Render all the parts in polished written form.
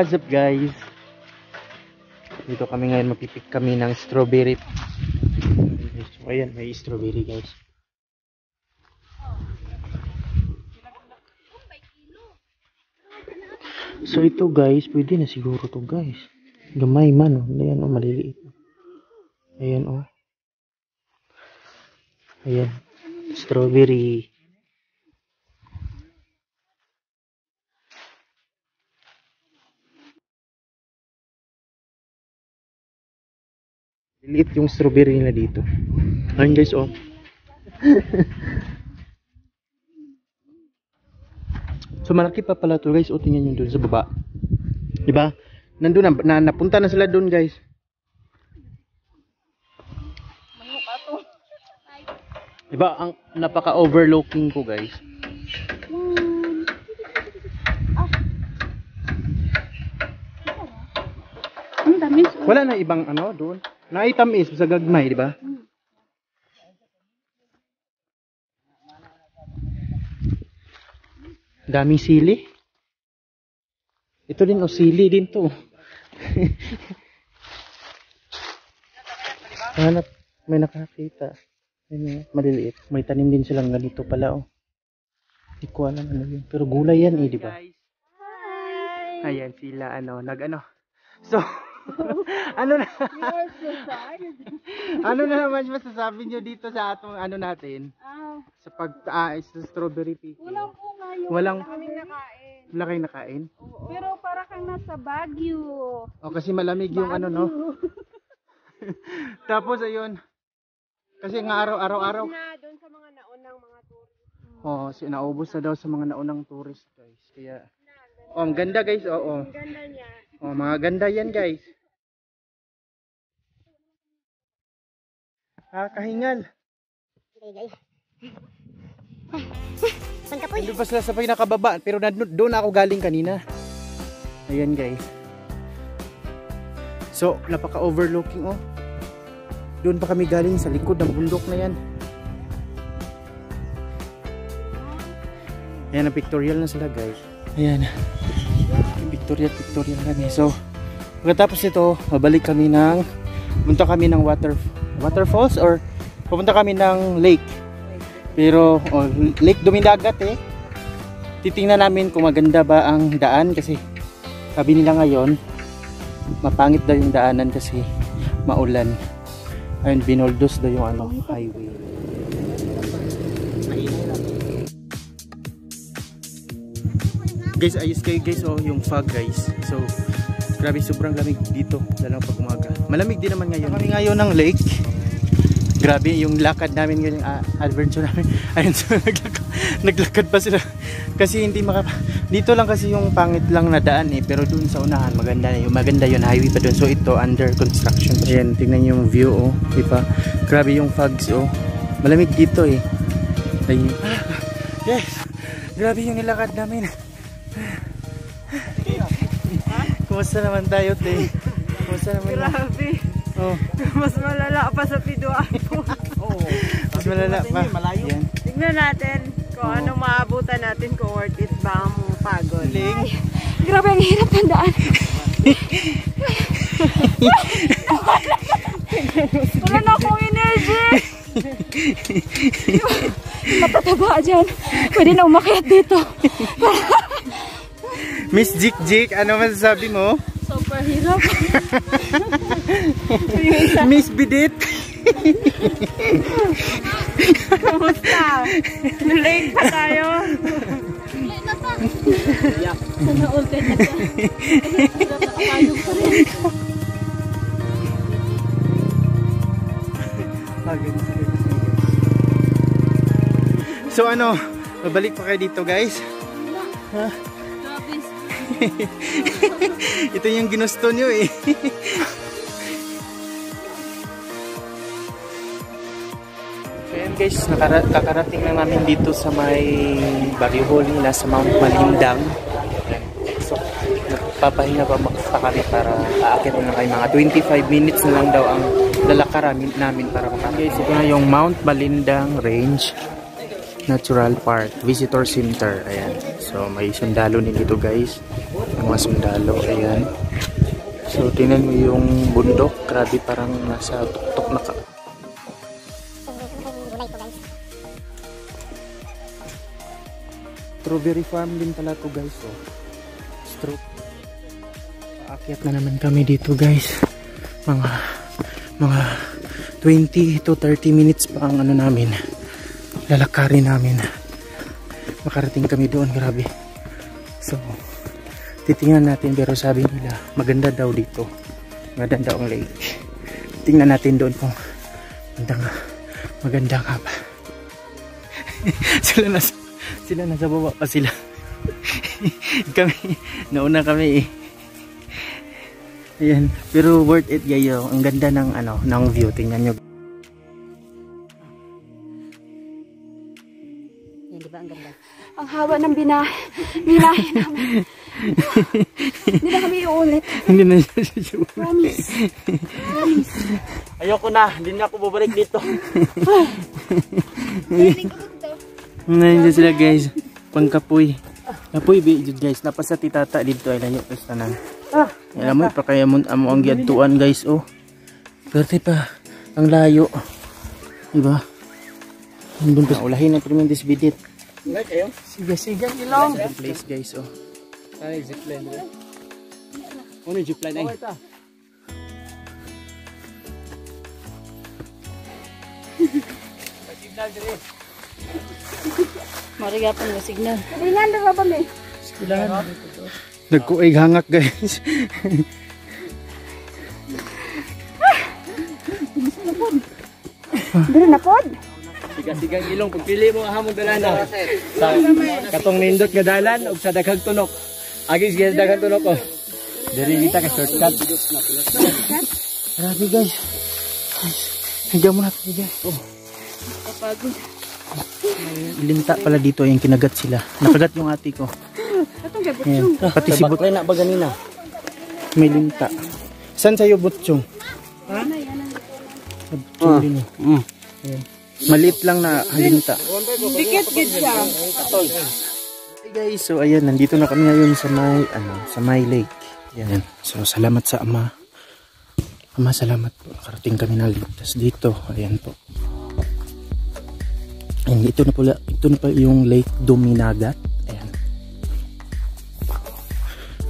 What's up guys? Dito kami ngayon, mapipik kami ng strawberry. So ayan, may strawberry guys. So ito guys, pwede na siguro to guys. Gamay man oh. Ayan oh, maliliit. Ayan oh. Ayan. Strawberry. Liit yung strawberry nila dito. Ayun guys oh. So malaki pa pala to guys. O tingnan nyo dun sa baba. Diba? Nandun na, napunta na sila dun guys. Diba? Ang napaka-overlooking ko guys. Wala na ibang ano doon. Naitamis sa gagmay, di ba? Daming sili. Ito din o sili din to. Hanap, may nakakita. Maliliit. May tanim din silang ganito pala oh. Hindi ko alam ano yun. Pero gulay yan eh, di ba? Ayan sila ano, nag-ano. So, ano na? Ano na naman masasabi nyo dito sa atong ano natin? Sa sa strawberry picking. Walang bunga yung Walang kaming nakain. wala kayong nakain? Pero para kang nasa Baguio. O kasi malamig yung ano no. Tapos ayun. Kasi nga araw-araw. Na doon sa mga naunang mga tourist. Oo, naubos na daw sa mga naunang tourist guys. Kaya ang ganda guys, oo. Ang ganda niya. Oh, mga ganda yan guys. Kahingal. Doon pa sila sa pinakababa, pero doon ako galing kanina. Ayan guys. So, napaka-overlooking oh. Doon pa kami galing sa likod ng bundok na yan. Ayan, pictorial na sila guys. Ayan. Pictorial kami. So, pagkatapos ito, mabalik kami punta kami ng waterfalls or pupunta kami ng lake. Pero lake dumindagat eh. Titingnan namin kung maganda ba ang daan kasi sabi nila ngayon mapangit daw yung daanan kasi maulan. Ayun, binoldos daw yung ano, highway. Guys, ayos kayo guys oh, yung fog guys. So, grabe sobrang lamig dito lalo pag umaga. Malamig din naman ngayon. Kami ngayon ng lake. Grabe yung lakad namin ngayon, adventure namin. Ayun, so naglakad pa sila. Kasi hindi dito lang kasi yung pangit lang na daan eh, pero dun sa unahan maganda yung highway pa dun. So ito under construction. Ayan, tingnan yung view oh, di ba? Grabe yung fogs oh. Malamig dito eh. Ayun. Yes. Grabe yung nilakad namin. Kumusta naman tayo, te? Kumusta naman? Grabe. Oh. Mas malala pa sa Piduan po. Oo. Mas malala pa. Yan. Tignan natin kung anong maabutan natin, kung worth it ba ang pagod. Ay, grabe, ang hirap ng daan. Wala na akong energy. Matataba dyan. Pwede na umakyat dito. Miss Jik, ano masasabi mo? Super hirap. Miss Bidit. Kamusta? Late pa tayo. Late na pa. Sana all kayo na ka. Nakapayog pa rin. So ano, mabalik pa kayo dito guys? Ha? Ito yung ginusto nyo eh. So yan guys, kakarating na namin dito sa may Barrio nila sa Mount Malindang. So nagpapahinga pa kami para aakit na kayo. Mga 25 minutes na lang daw ang lalakaran namin para makakit. Guys, ito na yung Mount Malindang Range. Natural Park Visitor Center. Ayan. So may sundalo din dito guys. Mga sundalo. Ayan. So tingnan mo yung bundok. Grabe, parang nasa tuktok na ka. Strawberry farm din pala to guys. Oh. Paakyat na naman kami dito guys. Mga 20 to 30 minutes pa ang ano namin. Lalakarin namin. Makarating kami doon. Grabe. So titingnan natin, pero sabi nila maganda daw dito. Maganda daw ang lake. Tingnan natin doon kung maganda nga ba. sila nasa baba pa sila. Kami nauna kami eh. Ayan, pero worth it gayo. Ang ganda ng ng view, tingnan nyo. Yan, diba ang ganda? Ang haba ng binahe namin. Hindi na kami iulit. Hindi na siya. Promise. Ayoko na, hindi na ako babalik dito. Nandiyan sila guys, pangkapoy. Kapoy guys, napasa ti tata dito ay layo kas tanan. Alam mo pa kaya mo ang giadtuan guys, oh. Perte pa ang layo. Diba? Andun pa ulahin na primen disbidit. Like ayo. Siga ilong. Place guys, oh. Ay zipline. Ano zipline ay? Signal dire. Mariga pa ng signal. Signal na ba may? Signal. Nagkuig hangak guys. Dili na pod. Siga-sigang ilong pagpili mo hamog dalana. Sa katong nindot nga dalan ug sa daghang tunok. Agis gyud daghang tunok ko. Diri kita ka shortcut. Grabe guys. Higa mo na guys. Oh. Kapagod. Linta pala dito yung kinagat sila. Nakagat yung ate ko. Katong gabutsong. Pati si Baklay na ba ganina? may linta. Saan sa'yo butchong? Ha? Butchong din. Ayan. Maliit lang na linta. Dikit gid siya. Hey guys, so ayan, nandito na kami ngayon sa may lake. Ayan. So salamat sa Ama. Ama, salamat po. Nakarating kami na ligtas dito. Ayan po. Ayan, ito na pala yung Lake Duminagat. Ayan.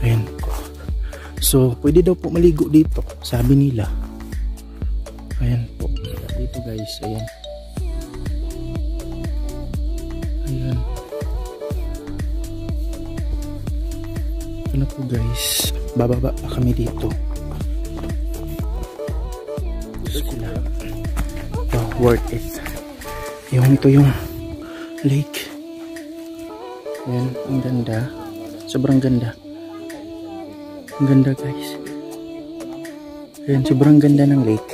Ayan po. So, pwede daw po maligo dito. Sabi nila. Ayan po. Dito guys. Ayan. Ayan. Ito na po guys. Bababa pa kami dito. Sila. Oh, worth it. Ito yung lake. Ayan, ang ganda. Sobrang ganda. Ang ganda guys. Ayan, sobrang ganda ng lake.